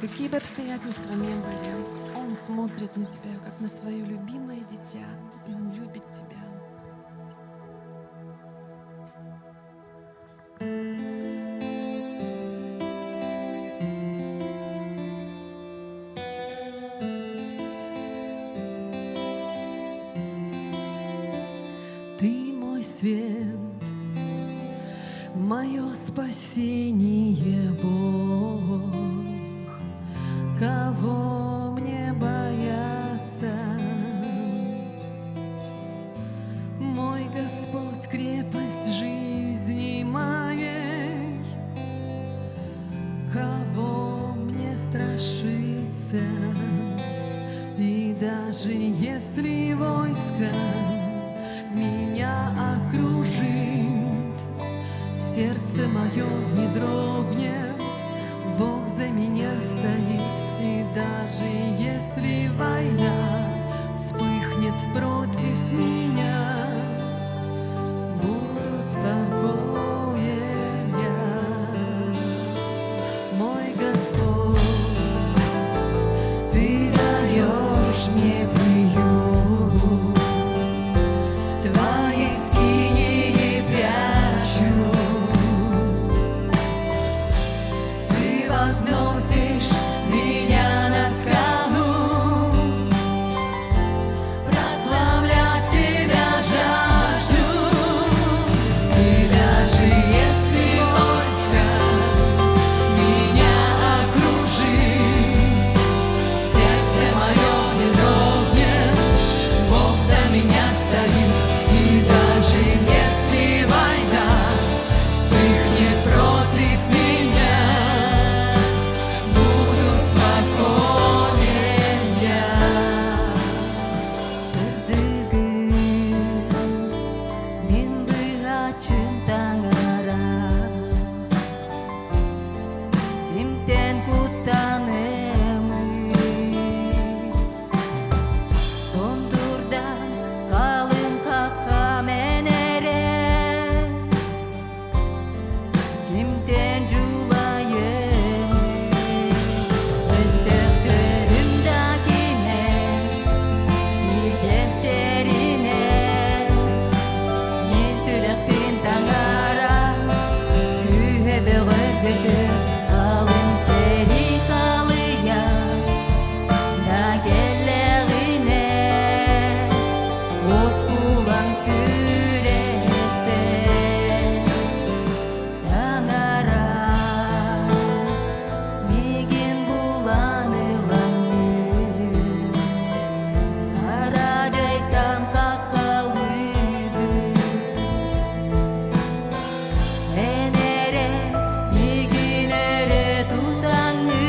Какие бы обстоятельства ни были, Он смотрит на тебя, как на свое любимое дитя, и Он любит тебя. Ты мой свет, мое спасение, Бог, кого мне бояться? Мой Господь, крепость жизни моей, кого мне страшиться? И даже если войско меня окружит, сердце мое не дрогнет, Бог за меня стоит. И даже если война вспыхнет против меня, буду спокоен я. Мой Господь, Ты даешь мне приют, в Твоей скинии прячусь. Ты возносишь меня на скалу, прославлять Тебя жажду. И даже если войско меня окружит, сердце мое не дрогнет, Бог за меня стоит. И даже если война вспыхнет против меня, буду спокоен я. Сырдыгын мен быгачын таңара, тимтен куттанымын, сондурдан калын какка менере, тимтен жулайын, өздөртөрүмдагине, милдеттерине, мен сүрөктүн таңара, күйе бөгөргөтү, калын сери калыя, да келегине, оскулан сүрөтпе, таңара, мигин буланыланы, кара жайтан какалыды, энере мигинере тутаңы,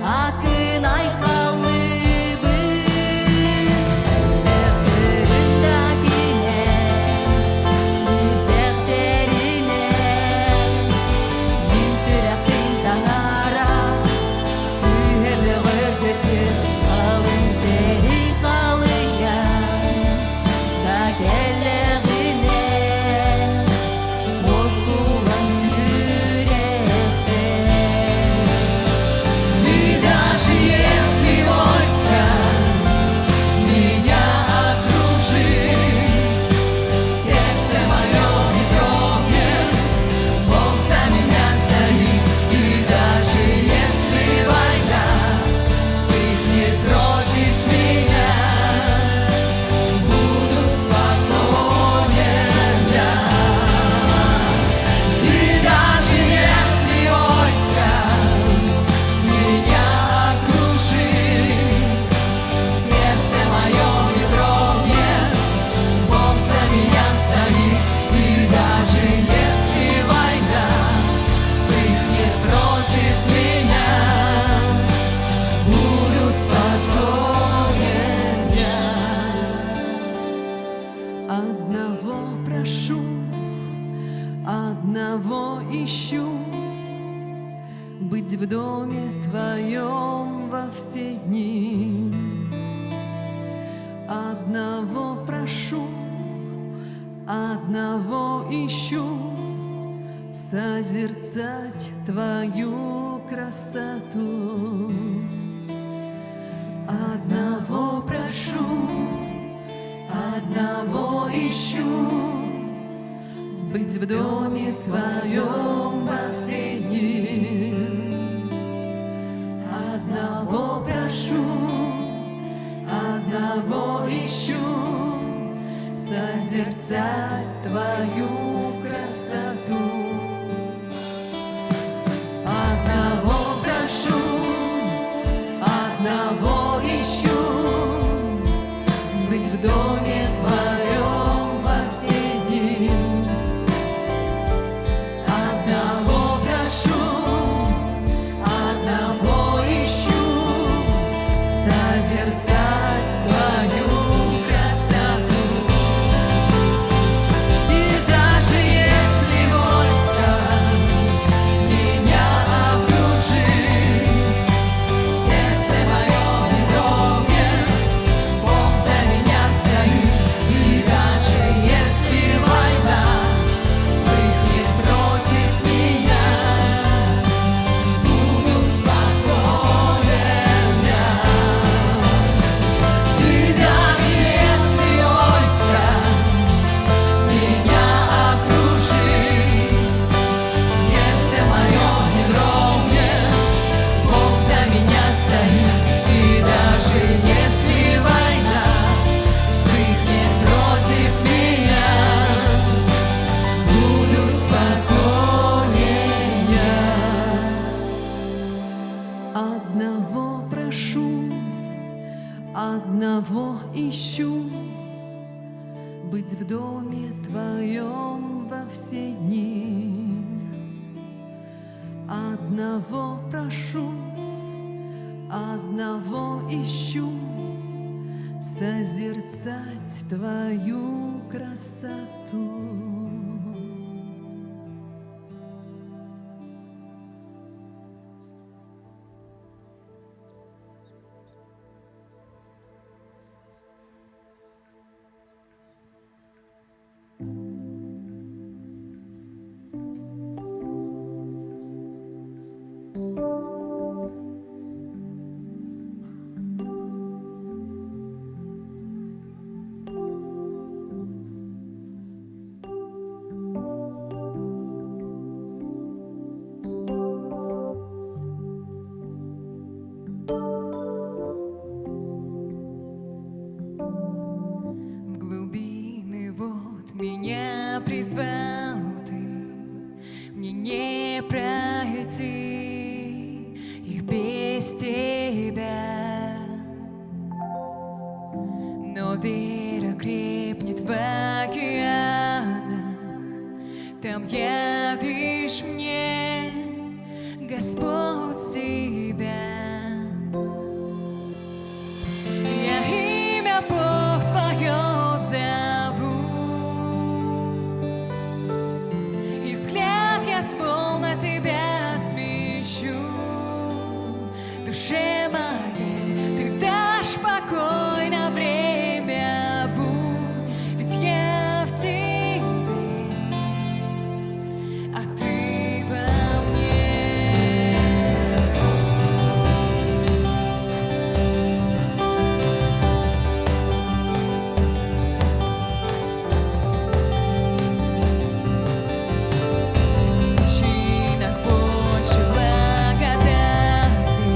акын айкалыбы, өздөртөрүндагине, милдеттерине, мен сүрөктүн таңара, күйе бөгөргөтү, калын сери калыя, да келегине, оскулан сүрөтпе. И даже если войско меня окружит, сердце мое не дрогнет, Бог за меня стоит. И даже если война вспыхнет против меня, буду спокоен я. И даже если войско меня окружит, сердце мое не дрогнет, Бог за меня стоит. И даже если война вспыхнет против меня, буду спокоен я. Одного прошу, одного ищу, быть в доме Твоем во все дни. Одного прошу, одного ищу, в созерцать Твою красоту. Одного прошу, одного ищу, быть в доме Твоем во все дни. Одного прошу, одного ищу, созерцать Твою красоту. Одного прошу, одного ищу, быть в доме Твоем во все дни. Одного прошу, одного ищу, созерцать Твою красоту. И даже если войско меня окружит, сердце мое не дрогнет, Бог за меня стоит. И даже если война вспыхнет против меня, буду спокоен я. И даже если войско меня окружит, сердце мое не дрогнет, Бог за меня стоит. И даже если война вспыхнет против меня, буду спокоен я. Одного прошу, одного ищу, быть в доме Твоем во все дни. Одного прошу, одного ищу, созерцать Твою красоту. В глубины вод меня призвал ты, мне не пройти их без тебя. Но вера крепнет в океанах, там явишь мне, Господь, себя. Я имя Бог Твое зову, и взгляд я свой на Тебя смещу. Душе моей Ты дашь покой на время бурь, ведь я в Тебе, а Ты во мне. В пучинах больше благодати,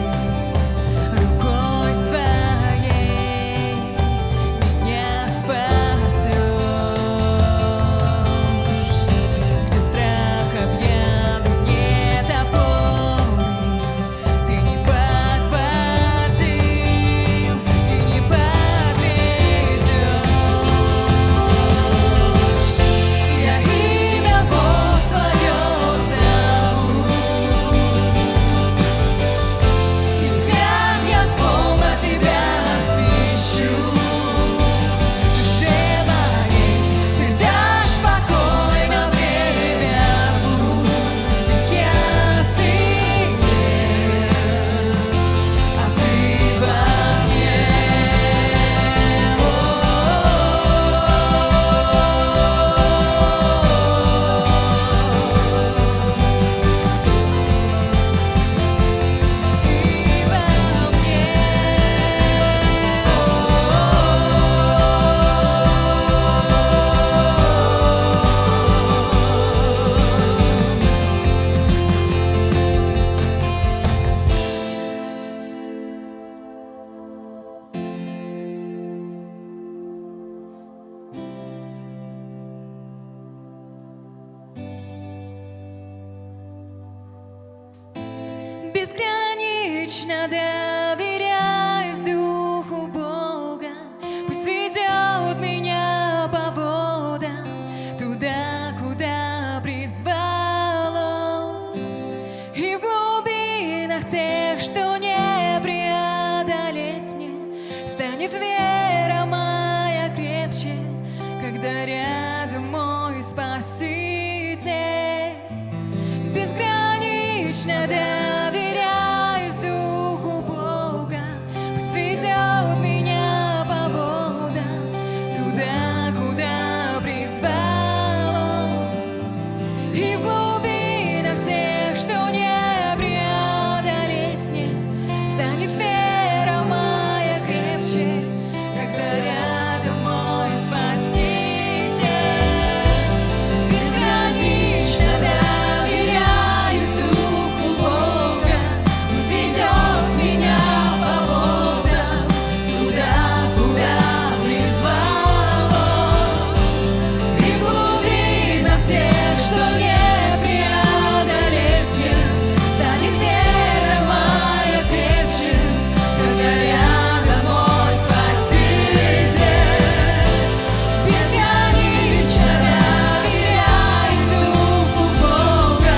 безгранично доверяюсь Духу Бога. Пусть ведет меня по водам, туда, куда призвал Он. И в глубинах тех, что не преодолеть мне, станет вера моя крепче, когда рядом мой Спаситель. Безгранично доверяюсь Духу Бога, пусть ведет меня по водам, туда, куда призвал Он. И в глубинах тех, что не преодолеть мне, станет вера моя крепче, когда рядом мой Спаситель. Безгранично доверяюсь Духу Бога, пусть ведет меня по водам, туда, куда призвал Он. И в глубинах тех, что не преодолеть мне, станет вера моя крепче, когда рядом мой Спаситель. Безгранично доверяюсь Духу Бога,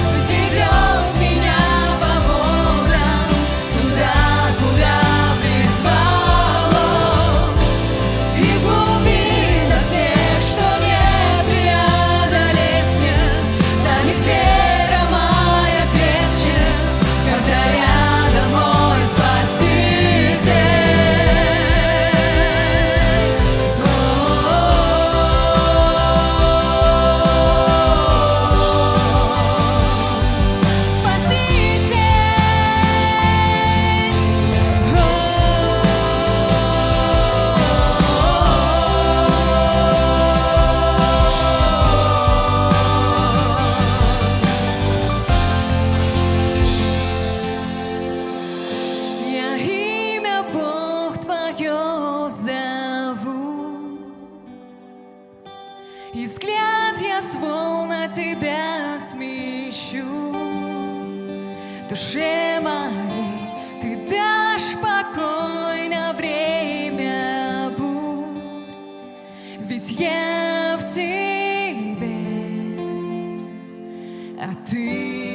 пусть ведет меня по водам, туда, куда призвал Он. И в глубинах тех, что не преодолеть мне, станет вера моя крепче, когда рядом мой Спаситель. Я имя Бог Твое зову, и взгляд я свой на Тебя смещу. Душе моей Ты дашь покой на время бурь, ведь я в Тебе, а Ты